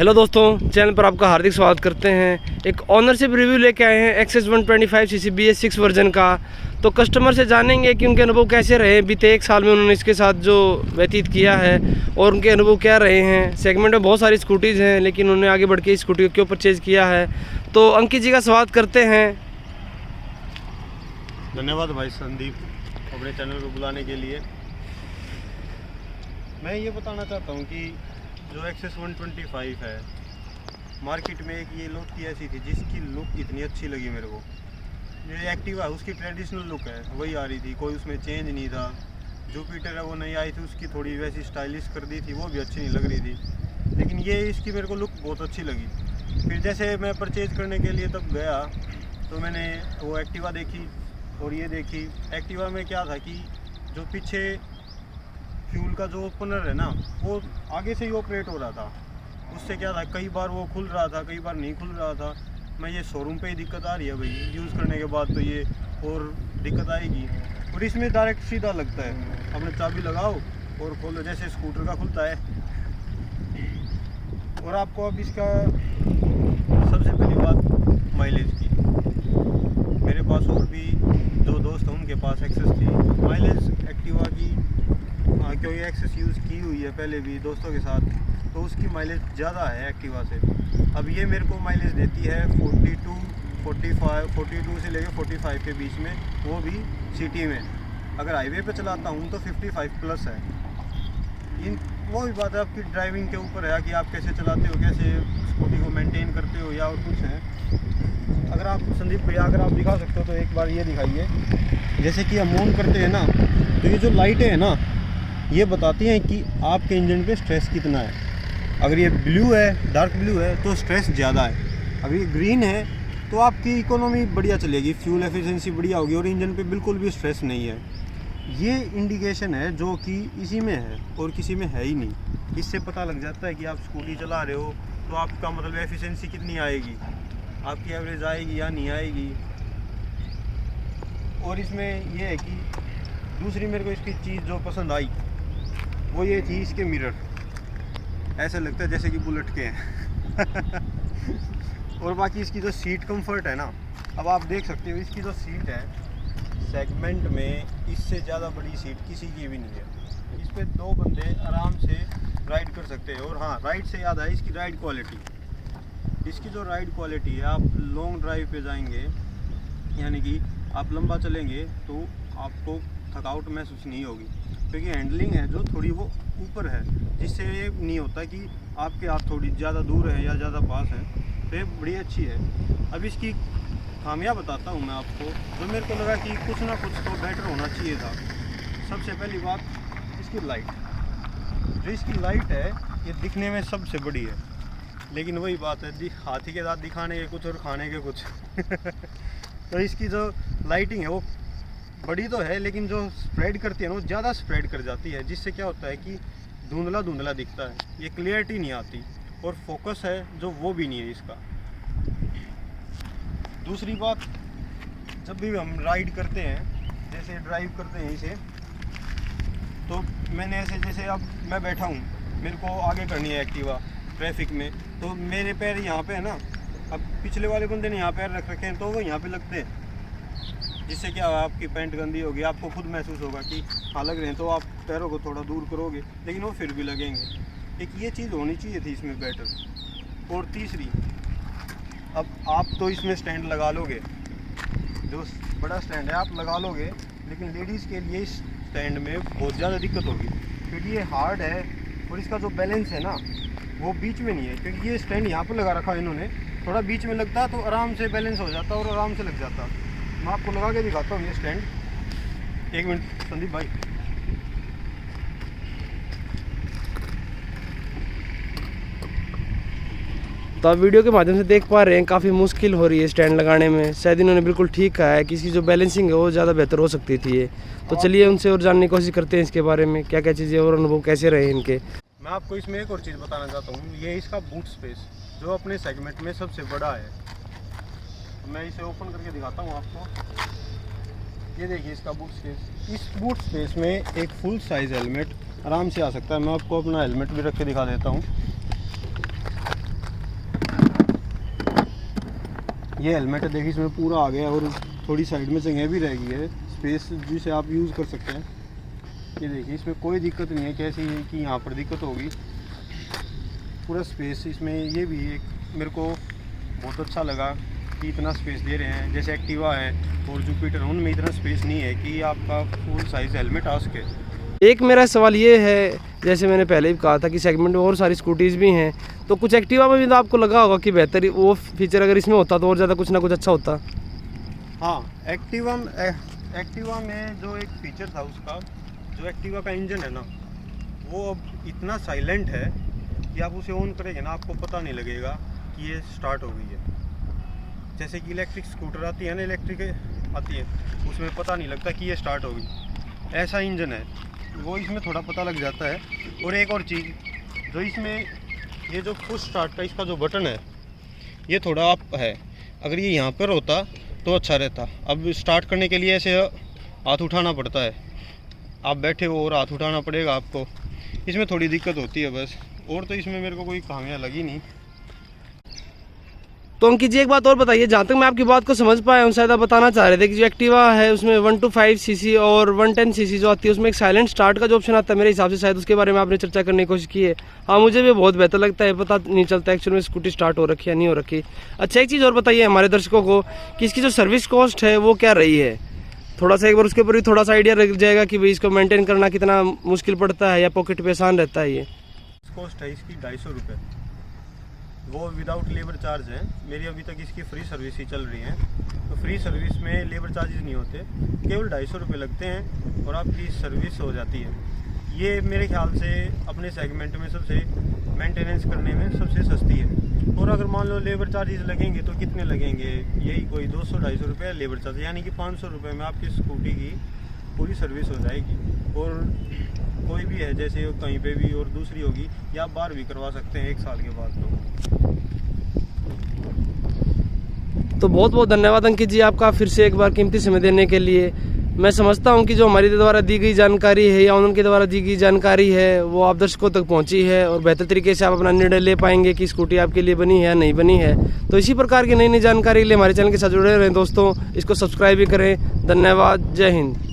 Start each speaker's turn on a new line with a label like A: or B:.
A: Hello दोस्तों, channel पर आपका हार्दिक स्वागत करते हैं। एक ऑनरशिप रिव्यू लेके आए हैं एक्सेस 125 सीसी BS6 वर्जन का। तो कस्टमर से जानेंगे कि उनके अनुभव कैसे रहे, बीते एक साल में उन्होंने इसके साथ जो व्यतीत किया है और उनके अनुभव क्या रहे हैं। सेगमेंट में बहुत सारी स्कूटीज़ हैं, लेकिन उन्होंने आगे बढ़ के इस स्कूटी को क्यों परचेज़ किया है। तो अंकित जी का स्वागत करते हैं।
B: धन्यवाद भाई संदीप, अपने चैनल को बुलाने के लिए। मैं ये बताना चाहता हूँ कि जो एक्सेस 125 है, मार्केट में एक ये लुक की ऐसी थी जिसकी लुक इतनी अच्छी लगी मेरे को। ये एक्टिवा है, उसकी ट्रेडिशनल लुक है वही आ रही थी, कोई उसमें चेंज नहीं था। जुपिटर है वो नहीं आई थी, उसकी थोड़ी वैसी स्टाइलिश कर दी थी, वो भी अच्छी नहीं लग रही थी। लेकिन ये इसकी मेरे को लुक बहुत अच्छी लगी। फिर जैसे मैं परचेज़ करने के लिए तब गया तो मैंने वो एक्टिवा देखी और ये देखी। एक्टिवा में क्या था कि जो पीछे फ्यूल का जो ओपनर है ना, वो आगे से ही ऑपरेट हो रहा था। उससे क्या था, कई बार वो खुल रहा था, कई बार नहीं खुल रहा था। मैं ये शोरूम पे ही दिक्कत आ रही है भाई, यूज़ करने के बाद तो ये और दिक्कत आएगी। और इसमें डायरेक्ट सीधा लगता है, अपने चाबी लगाओ और खोलो, जैसे स्कूटर का खुलता है। और आपको अब इसका सबसे पहली बात माइलेज की। मेरे पास और भी जो दोस्त हैं उनके पास एक्सेस थी। माइलेज एक्टिवा की क्योंकि एक्सेस यूज़ की हुई है पहले भी दोस्तों के साथ, तो उसकी माइलेज ज़्यादा है एक्टिवा से। अब ये मेरे को माइलेज देती है 42 से लेकर 45 के बीच में, वो भी सिटी में। अगर हाईवे पे चलाता हूँ तो 55 प्लस है। इन वो भी बात है आपकी ड्राइविंग के ऊपर है कि आप कैसे चलाते हो, कैसे स्कूटी को मेंटेन करते हो या और कुछ है। अगर आप संदीप भैया अगर आप दिखा सकते हो तो एक बार ये दिखाइए। जैसे कि हम ऑन करते हैं ना, तो ये जो लाइटें हैं ना, ये बताती हैं कि आपके इंजन पे स्ट्रेस कितना है। अगर ये ब्लू है, डार्क ब्लू है, तो स्ट्रेस ज़्यादा है। अगर ये ग्रीन है तो आपकी इकोनॉमी बढ़िया चलेगी, फ्यूल एफिशिएंसी बढ़िया होगी और इंजन पे बिल्कुल भी स्ट्रेस नहीं है। ये इंडिकेशन है जो कि इसी में है और किसी में है ही नहीं। इससे पता लग जाता है कि आप स्कूटी चला रहे हो तो आपका मतलब एफिशिएंसी कितनी आएगी, आपकी एवरेज आएगी या नहीं आएगी। और इसमें यह है कि दूसरी मेरे को इसकी चीज़ जो पसंद आई वो ये थी, इसके मिरर ऐसे लगता है जैसे कि बुलेट के हैं। और बाकी इसकी जो सीट कंफर्ट है ना, अब आप देख सकते हो इसकी जो सीट है सेगमेंट में इससे ज़्यादा बड़ी सीट किसी की भी नहीं है। इस पर 2 बंदे आराम से राइड कर सकते हैं। और हाँ, राइड से याद है इसकी राइड क्वालिटी। इसकी जो राइड क्वालिटी है, आप लॉन्ग ड्राइव पे जाएंगे यानी कि आप लंबा चलेंगे तो आपको थकावट महसूस नहीं होगी, क्योंकि हैंडलिंग है जो थोड़ी वो ऊपर है, जिससे ये नहीं होता कि आपके हाथ थोड़ी ज़्यादा दूर है या ज़्यादा पास है। तो ये बड़ी अच्छी है। अब इसकी खामियां बताता हूँ मैं आपको, जो मेरे को लगा कि कुछ ना कुछ तो बेटर होना चाहिए था। सबसे पहली बात, इसकी लाइट। जो इसकी लाइट है ये दिखने में सबसे बड़ी है, लेकिन वही बात है, हाथी के दांत दिखाने के कुछ और खाने के कुछ। तो इसकी जो लाइटिंग है वो बड़ी तो है, लेकिन जो स्प्रेड करती है ना वो ज़्यादा स्प्रेड कर जाती है, जिससे क्या होता है कि धुंधला धुंधला दिखता है, ये क्लियरिटी नहीं आती। और फोकस है जो वो भी नहीं है इसका। दूसरी बात, जब भी हम राइड करते हैं, जैसे ड्राइव करते हैं इसे, तो मैंने ऐसे जैसे अब मैं बैठा हूँ, मेरे को आगे करनी है एक्टिवा ट्रैफिक में, तो मेरे पैर यहाँ पे है ना, अब पिछले वाले बंदे ने यहाँ पैर रख रखे हैं तो वो यहाँ पे लगते हैं, जिससे क्या आपकी पैंट गंदी होगी, आपको खुद महसूस होगा कि हाँ लग रहे हैं, तो आप पैरों को थोड़ा दूर करोगे, लेकिन वो फिर भी लगेंगे। एक ये चीज़ होनी चाहिए थी इसमें बेटर। और तीसरी, अब आप तो इसमें स्टैंड लगा लोगे, जो बड़ा स्टैंड है आप लगा लोगे, लेकिन लेडीज़ के लिए इस स्टैंड में बहुत ज़्यादा दिक्कत होगी, क्योंकि ये हार्ड है और इसका जो बैलेंस है ना वो बीच में नहीं है। क्योंकि ये स्टैंड यहाँ पर लगा रखा है इन्होंने, थोड़ा बीच में लगता तो आराम से बैलेंस हो जाता और आराम से लग जाता। मैं आपको लगा के दिखाता हूँ ये स्टैंड। एक मिनट संदीप भाई।
A: तो आप वीडियो के माध्यम से देख पा रहे हैं काफ़ी मुश्किल हो रही है स्टैंड लगाने में। शायद इन्होंने बिल्कुल ठीक कहा है कि इसकी जो बैलेंसिंग है वो ज़्यादा बेहतर हो सकती थी ये। तो चलिए उनसे और जानने की कोशिश करते हैं इसके बारे में, क्या क्या चीज़ें और अनुभव कैसे रहे इनके।
B: मैं आपको इसमें एक और चीज़ बताना चाहता हूँ, ये इसका बूट स्पेस जो अपने सेगमेंट में सबसे बड़ा है। मैं इसे ओपन करके दिखाता हूँ आपको। ये देखिए इसका बूट स्पेस। इस बूट स्पेस में एक फुल साइज़ हेलमेट आराम से आ सकता है। मैं आपको अपना हेलमेट भी रख के दिखा देता हूँ। ये हेलमेट है, देखिए इसमें पूरा आ गया और थोड़ी साइड में जगह भी रह गई है, स्पेस जिसे आप यूज़ कर सकते हैं। ये देखिए इसमें कोई दिक्कत नहीं है, कैसी है कि यहाँ पर दिक्कत होगी, पूरा स्पेस इसमें। ये भी एक मेरे को बहुत अच्छा लगा कि इतना स्पेस दे रहे हैं। जैसे एक्टिवा है और जुपिटर, उनमें इतना स्पेस नहीं है कि आपका फुल साइज़ हेलमेट आ सके।
A: एक मेरा सवाल ये है, जैसे मैंने पहले भी कहा था कि सेगमेंट में और सारी स्कूटीज़ भी हैं, तो कुछ एक्टिवा में भी तो आपको लगा होगा कि बेहतर वो फीचर अगर इसमें होता तो और ज़्यादा कुछ ना कुछ अच्छा होता।
B: हाँ, एक्टिवा में जो एक फीचर था उसका, जो एक्टिवा का इंजन है ना, वो अब इतना साइलेंट है कि आप उसे ऑन करेंगे ना, आपको पता नहीं लगेगा कि ये स्टार्ट हो गई है। जैसे कि इलेक्ट्रिक स्कूटर आती है ना, इलेक्ट्रिक आती है, उसमें पता नहीं लगता कि ये स्टार्ट हो गई। ऐसा इंजन है, वो इसमें थोड़ा पता लग जाता है। और एक और चीज़, जो इसमें ये जो पुश स्टार्ट का इसका जो बटन है, ये थोड़ा अप है, अगर ये यहाँ पर होता तो अच्छा रहता। अब स्टार्ट करने के लिए ऐसे हाथ उठाना पड़ता है, आप बैठे हो और हाथ उठाना पड़ेगा आपको, इसमें थोड़ी दिक्कत होती है बस। और तो इसमें मेरे को कोई खामियां लगी नहीं।
A: तो अंकित जी एक बात और बताइए, जहाँ तक मैं आपकी बात को समझ पाया हूँ, शायद आप बताना चाह रहे थे कि जो एक्टिवा है उसमें 125 सीसी और 110 सीसी जो आती है, उसमें एक साइलेंट स्टार्ट का जो ऑप्शन आता है, मेरे हिसाब से शायद उसके बारे में आपने चर्चा करने की कोशिश की है। हाँ, मुझे भी बहुत बेहतर लगता है, पता नहीं चलता एक्चुअल में स्कूटी स्टार्ट हो रखी है नहीं हो रखी। अच्छा, एक चीज़ और बताइए हमारे दर्शकों को कि इसकी जो सर्विस कॉस्ट है वो क्या रही है, थोड़ा सा एक बार उसके ऊपर भी थोड़ा सा आइडिया रख जाएगा कि भाई इसको मेंटेन करना कितना मुश्किल पड़ता है या पॉकेट पे आसान रहता है। ये
B: कॉस्ट है इसकी 250 रुपये, वो विदाउट लेबर चार्ज है। मेरी अभी तक इसकी फ्री सर्विस ही चल रही है, तो फ्री सर्विस में लेबर चार्जेस नहीं होते, केवल 250 रुपये लगते हैं और आपकी सर्विस हो जाती है। ये मेरे ख्याल से अपने सेगमेंट में सबसे मेंटेनेंस करने में सबसे सस्ती है। और अगर मान लो लेबर चार्जेस लगेंगे तो कितने लगेंगे, यही कोई 200-250 रुपये लेबर चार्ज, यानी कि 500 रुपये में आपकी स्कूटी की पूरी सर्विस हो जाएगी। और कोई भी है, जैसे कहीं पे भी और दूसरी होगी, या आप बार भी करवा सकते हैं 1 साल के बाद।
A: तो बहुत बहुत धन्यवाद अंकित जी आपका फिर से एक बार कीमती समय देने के लिए। मैं समझता हूं कि जो हमारे द्वारा दी गई जानकारी है या उनके द्वारा दी गई जानकारी है वो आप दर्शकों तक पहुंची है और बेहतर तरीके से आप अपना निर्णय ले पाएंगे कि स्कूटी आपके लिए बनी है या नहीं बनी है। तो इसी प्रकार की नई नई जानकारी के लिए हमारे चैनल के साथ जुड़े रहें दोस्तों, इसको सब्सक्राइब भी करें। धन्यवाद, जय हिंद।